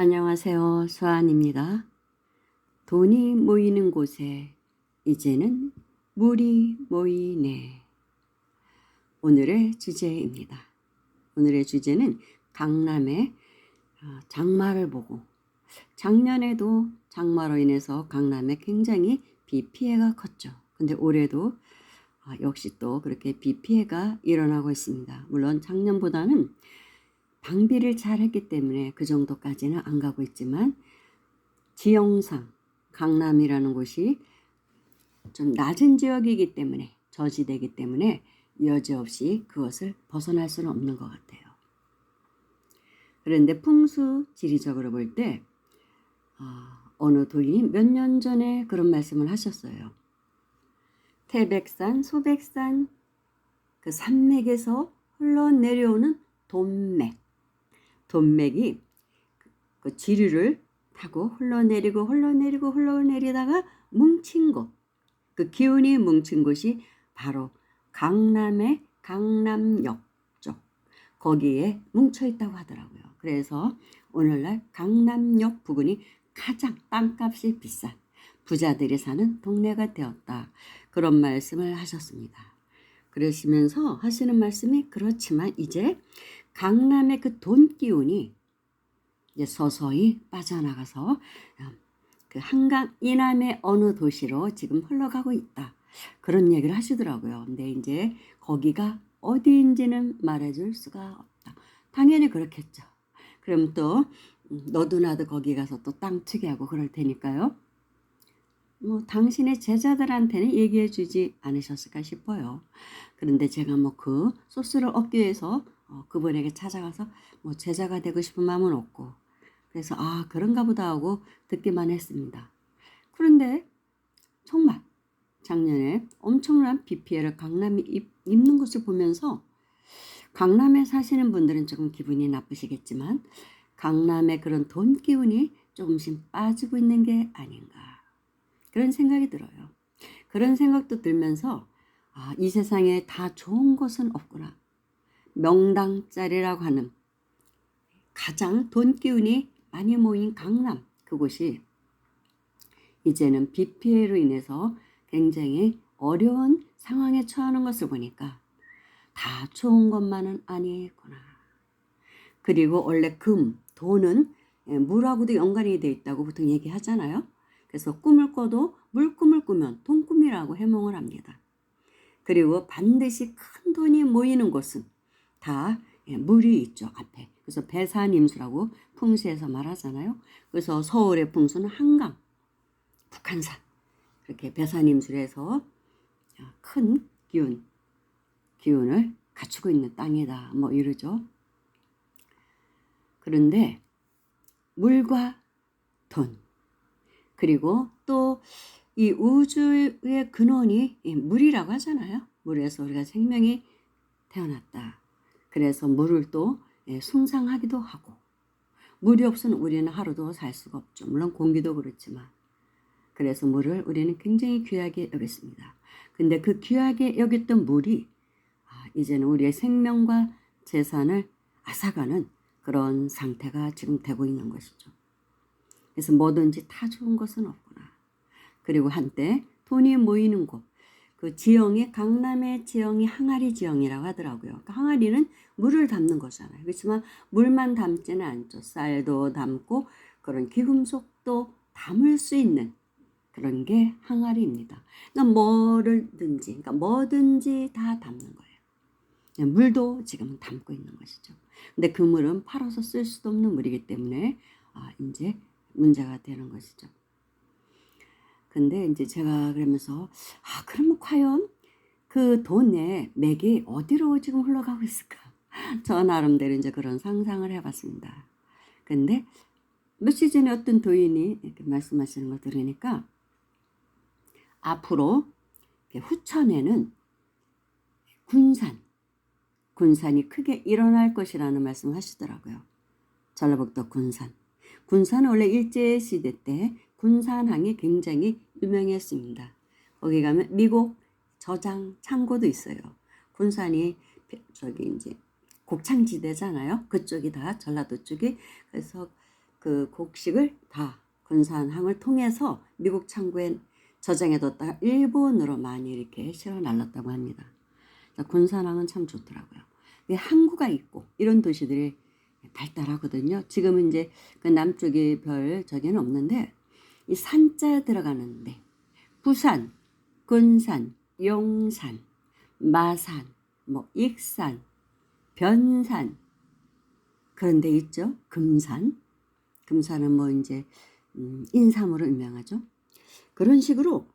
안녕하세요. 수아입니다. 돈이 모이는 곳에 이제는 물이 모이네. 오늘의 주제입니다. 오늘의 주제는 강남의 장마를 보고, 작년에도 장마로 인해서 강남에 굉장히 비 피해가 컸죠. 근데 올해도 역시 또 그렇게 비 피해가 일어나고 있습니다. 물론 작년보다는 방비를 잘 했기 때문에 그 정도까지는 안 가고 있지만, 지형상 강남이라는 곳이 좀 낮은 지역이기 때문에, 저지대이기 때문에 여지없이 그것을 벗어날 수는 없는 것 같아요. 그런데 풍수 지리적으로 볼 때 어느 도인이 몇 년 전에 그런 말씀을 하셨어요. 태백산, 소백산 그 산맥에서 흘러내려오는 돈맥이 그 지류를 타고 흘러내리다가 뭉친 곳, 그 기운이 뭉친 곳이 바로 강남의 강남역 쪽, 거기에 뭉쳐 있다고 하더라고요. 그래서 오늘날 강남역 부근이 가장 땅값이 비싼 부자들이 사는 동네가 되었다, 그런 말씀을 하셨습니다. 그러시면서 하시는 말씀이, 그렇지만 이제 강남의 그 돈 기운이 이제 서서히 빠져나가서 그 한강 이남의 어느 도시로 지금 흘러가고 있다, 그런 얘기를 하시더라고요. 근데 이제 거기가 어디인지는 말해줄 수가 없다. 당연히 그렇겠죠. 그럼 또 너도 나도 거기 가서 또 땅 투기하고 그럴 테니까요. 뭐 당신의 제자들한테는 얘기해 주지 않으셨을까 싶어요. 그런데 제가 뭐 그 소스를 얻기 위해서 그분에게 찾아가서 뭐 제자가 되고 싶은 마음은 없고, 그래서 그런가 보다 하고 듣기만 했습니다. 그런데 정말 작년에 엄청난 비 피해를 강남이 입는 것을 보면서, 강남에 사시는 분들은 조금 기분이 나쁘시겠지만 강남의 그런 돈 기운이 조금씩 빠지고 있는 게 아닌가, 그런 생각이 들어요. 그런 생각도 들면서 이 세상에 다 좋은 것은 없구나. 명당짜리라고 하는 가장 돈 기운이 많이 모인 강남, 그곳이 이제는 비 피해로 인해서 굉장히 어려운 상황에 처하는 것을 보니까 다 좋은 것만은 아니구나. 그리고 원래 돈은 물하고도 연관이 돼 있다고 보통 얘기하잖아요. 그래서 꿈을 꿔도 물꿈을 꾸면 돈꿈이라고 해몽을 합니다. 그리고 반드시 큰 돈이 모이는 곳은 다 물이 있죠, 앞에. 그래서 배산임수라고 풍수에서 말하잖아요. 그래서 서울의 풍수는 한강, 북한산, 그렇게 배산임술에서 큰 기운을 갖추고 있는 땅이다, 뭐 이러죠. 그런데 물과 돈, 그리고 또 이 우주의 근원이 물이라고 하잖아요. 물에서 우리가 생명이 태어났다. 그래서 물을 또 숭상하기도 하고, 물이 없으면 우리는 하루도 살 수가 없죠. 물론 공기도 그렇지만. 그래서 물을 우리는 굉장히 귀하게 여겼습니다. 근데 그 귀하게 여겼던 물이 이제는 우리의 생명과 재산을 앗아가는 그런 상태가 지금 되고 있는 것이죠. 그래서 뭐든지 다 좋은 것은 없구나. 그리고 한때 돈이 모이는 곳, 그 지형이, 강남의 지형이 항아리 지형이라고 하더라고요. 그러니까 항아리는 물을 담는 거잖아요. 그렇지만 물만 담지는 않죠. 쌀도 담고 그런 귀금속도 담을 수 있는 그런 게 항아리입니다. 그러니까 뭐든지 다 담는 거예요. 물도 지금 담고 있는 것이죠. 근데 그 물은 팔아서 쓸 수도 없는 물이기 때문에 이제 문제가 되는 것이죠. 근데 이제 제가 그러면서 그러면 과연 그 돈의 맥이 어디로 지금 흘러가고 있을까? 저 나름대로 이제 그런 상상을 해봤습니다. 근데 며칠 전에 어떤 도인이 이렇게 말씀하시는 걸 들으니까, 앞으로 후천에는 군산이 크게 일어날 것이라는 말씀을 하시더라고요. 전라북도 군산. 군산은 원래 일제시대 때 군산항이 굉장히 유명했습니다. 거기 가면 미국 저장 창고도 있어요. 군산이 저기 이제 곡창지대잖아요. 그쪽이 다 전라도 쪽이. 그래서 그 곡식을 다 군산항을 통해서 미국 창고에 저장해뒀다가 일본으로 많이 이렇게 실어 날랐다고 합니다. 군산항은 참 좋더라고요. 항구가 있고 이런 도시들이 발달하거든요. 지금은 이제 그 남쪽에 별 저기는 없는데 이 산자 들어가는데 부산, 군산, 용산, 마산, 뭐 익산, 변산 그런 데 있죠. 금산. 금산은 뭐 이제 인삼으로 유명하죠. 그런 식으로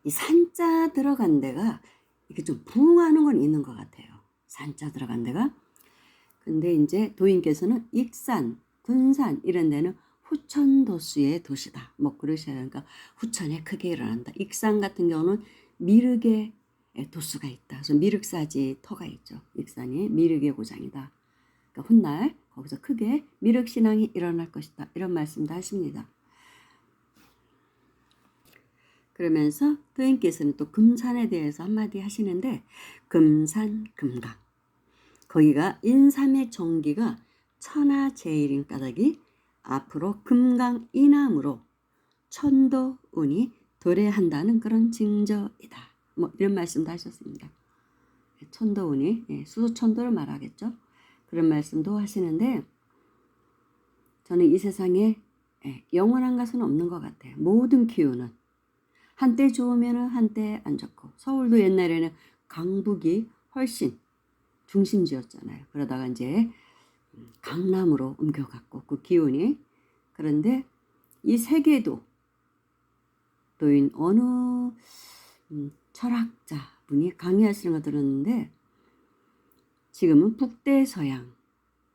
이 산자 들어간 데가 이렇게 좀 부흥하는 건 있는 것 같아요. 산자 들어간 데가. 근데 이제 도인께서는 익산, 군산 이런 데는 후천도수의 도시다. 뭐 그러셔야 하니까 후천에 크게 일어난다. 익산 같은 경우는 미륵의 도수가 있다. 그래서 미륵사지 터가 있죠. 익산이 미륵의 고장이다. 그러니까 훗날 거기서 크게 미륵신앙이 일어날 것이다. 이런 말씀도 하십니다. 그러면서 도인께서는 또 금산에 대해서 한마디 하시는데 금산 금강 거기가 인삼의 종기가 천하제일인 까닭이 앞으로 금강 이남으로 천도운이 도래한다는 그런 징조이다. 뭐 이런 말씀도 하셨습니다. 천도운이 수소천도를 말하겠죠. 그런 말씀도 하시는데 저는 이 세상에 영원한 것은 없는 것 같아요. 모든 기후는 한때 좋으면 한때 안 좋고 서울도 옛날에는 강북이 훨씬 중심지였잖아요. 그러다가 이제 강남으로 옮겨갔고 그 기온이 그런데 이 세계도 또인 어느 철학자분이 강의하시는 거 들었는데 지금은 북대서양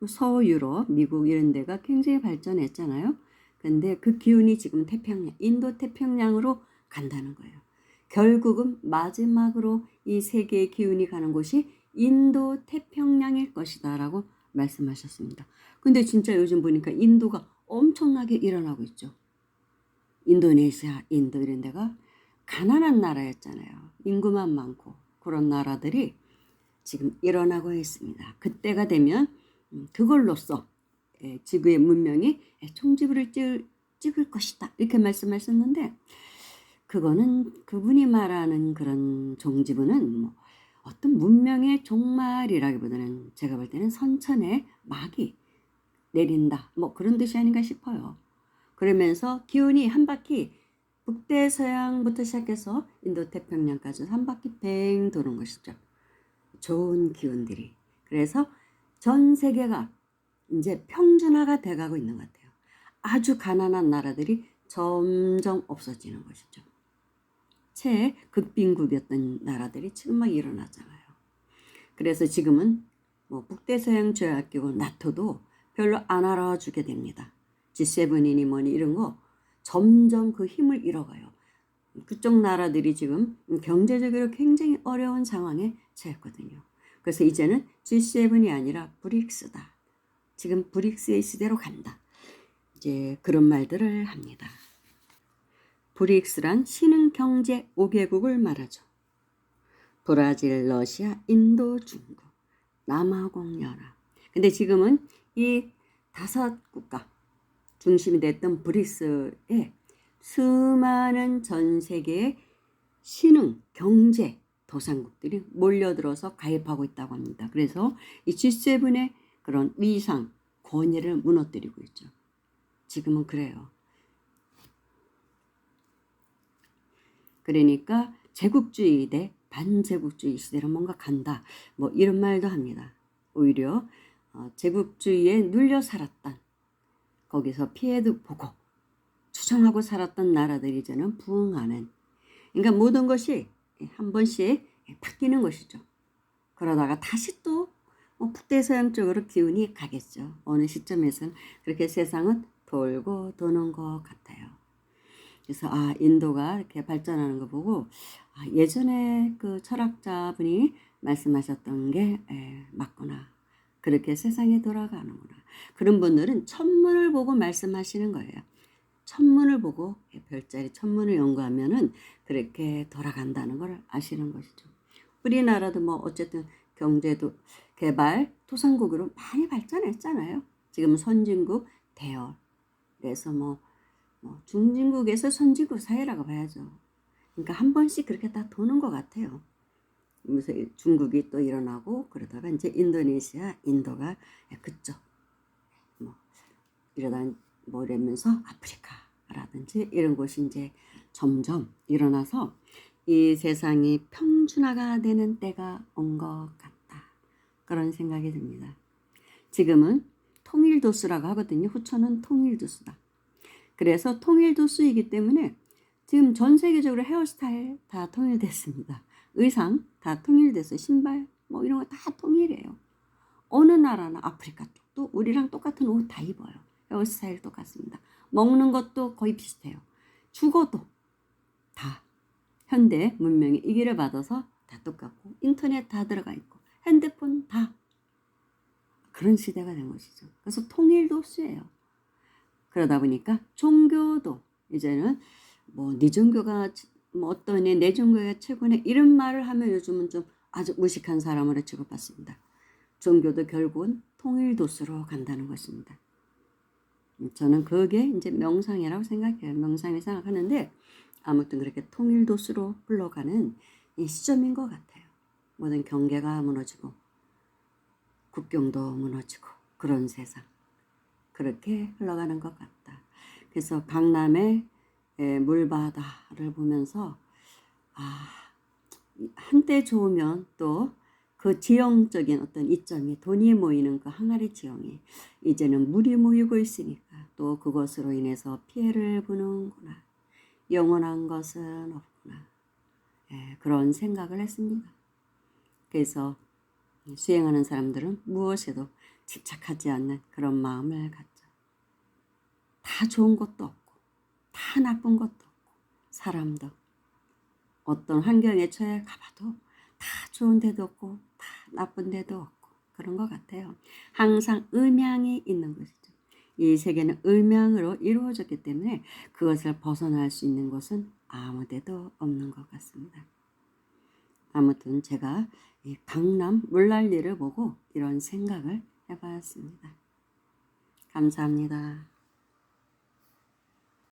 서유럽, 미국 이런 데가 굉장히 발전했잖아요. 근데 그 기운이 지금 태평양, 인도 태평양으로 간다는 거예요. 결국은 마지막으로 이 세계의 기운이 가는 곳이 인도 태평양일 것이다 라고 말씀하셨습니다. 근데 진짜 요즘 보니까 인도가 엄청나게 일어나고 있죠. 인도네시아, 인도 이런 데가 가난한 나라였잖아요. 인구만 많고 그런 나라들이 지금 일어나고 있습니다. 그때가 되면 그걸로써 지구의 문명이 총지부를 찍을 것이다 이렇게 말씀하셨는데 그거는 그분이 말하는 그런 종지부는 뭐 어떤 문명의 종말이라기보다는 제가 볼 때는 선천에 막이 내린다 뭐 그런 뜻이 아닌가 싶어요. 그러면서 기운이 한 바퀴 북대서양부터 시작해서 인도태평양까지 한 바퀴 뱅 도는 것이죠. 좋은 기운들이. 그래서 전 세계가 이제 평준화가 돼가고 있는 것 같아요. 아주 가난한 나라들이 점점 없어지는 것이죠. 채 극빈국이었던 나라들이 지금 막 일어나잖아요. 그래서 지금은 뭐 북대서양 조약기구 나토도 별로 안 알아주게 됩니다. G7이니 뭐니 이런 거 점점 그 힘을 잃어가요. 그쪽 나라들이 지금 경제적으로 굉장히 어려운 상황에 처했거든요. 그래서 이제는 G7이 아니라 브릭스다. 지금 브릭스의 시대로 간다. 이제 그런 말들을 합니다. 브릭스란 신흥 경제 5개국을 말하죠. 브라질, 러시아, 인도, 중국, 남아공 연합. 근데 지금은 이 5국가 중심이 됐던 브릭스에 수많은 전 세계의 신흥 경제 도상국들이 몰려들어서 가입하고 있다고 합니다. 그래서 이 G7의 그런 위상, 권위를 무너뜨리고 있죠. 지금은 그래요. 그러니까 제국주의 대 반제국주의 시대로 뭔가 간다. 뭐 이런 말도 합니다. 오히려 제국주의에 눌려 살았던 거기서 피해도 보고 추정하고 살았던 나라들이 이제는 부흥하는 그러니까 모든 것이 한 번씩 바뀌는 것이죠. 그러다가 다시 또 북대서양 쪽으로 기운이 가겠죠. 어느 시점에서는 그렇게 세상은 돌고 도는 것 같아요. 그래서 인도가 이렇게 발전하는 거 보고 예전에 그 철학자분이 말씀하셨던 게 맞구나. 그렇게 세상이 돌아가는구나. 그런 분들은 천문을 보고 말씀하시는 거예요. 천문을 보고 별자리 천문을 연구하면은 그렇게 돌아간다는 걸 아시는 것이죠. 우리나라도 뭐 어쨌든 경제도 개발 토상국으로 많이 발전했잖아요. 지금 선진국 대열. 그래서 뭐 중진국에서 선진국 사회라고 봐야죠. 그러니까 한 번씩 그렇게 다 도는 것 같아요. 그래서 중국이 또 일어나고 그러다가 이제 인도네시아, 인도가 그쪽 뭐 이러다 뭐 이러면서 아프리카라든지 이런 곳이 이제 점점 일어나서 이 세상이 평준화가 되는 때가 온 것 같다. 그런 생각이 듭니다. 지금은 통일도수라고 하거든요. 후천은 통일도수다. 그래서 통일도수이기 때문에 지금 전 세계적으로 헤어스타일 다 통일됐습니다. 의상 다 통일됐어요. 신발 뭐 이런 거 다 통일이에요. 어느 나라나 아프리카 쪽도 우리랑 똑같은 옷 다 입어요. 헤어스타일 똑같습니다. 먹는 것도 거의 비슷해요. 주거도 다 현대 문명의 이기를 받아서 다 똑같고 인터넷 다 들어가 있고 핸드폰 다 그런 시대가 된 것이죠. 그래서 통일도수예요. 그러다 보니까 종교도 이제는 뭐 네 종교가 뭐 어떤 내 종교가 최고네 이런 말을 하면 요즘은 좀 아주 무식한 사람으로 취급받습니다. 종교도 결국은 통일도수로 간다는 것입니다. 저는 그게 이제 명상이라고 생각해요. 명상을 생각하는데 아무튼 그렇게 통일도수로 흘러가는 이 시점인 것 같아요. 모든 경계가 무너지고 국경도 무너지고 그런 세상. 그렇게 흘러가는 것 같다. 그래서 강남의 물바다를 보면서 한때 좋으면 또 그 지형적인 어떤 이점이 돈이 모이는 그 항아리 지형이 이제는 물이 모이고 있으니까 또 그것으로 인해서 피해를 보는구나. 영원한 것은 없구나. 그런 생각을 했습니다. 그래서 수행하는 사람들은 무엇에도 집착하지 않는 그런 마음을 갖죠. 다 좋은 것도 없고 다 나쁜 것도 없고 사람도 어떤 환경에 처해 가봐도 다 좋은 데도 없고 다 나쁜 데도 없고 그런 것 같아요. 항상 음양이 있는 것이죠. 이 세계는 음양으로 이루어졌기 때문에 그것을 벗어날 수 있는 곳은 아무 데도 없는 것 같습니다. 아무튼 제가 이 강남 물난리를 보고 이런 생각을 해봤습니다. 감사합니다.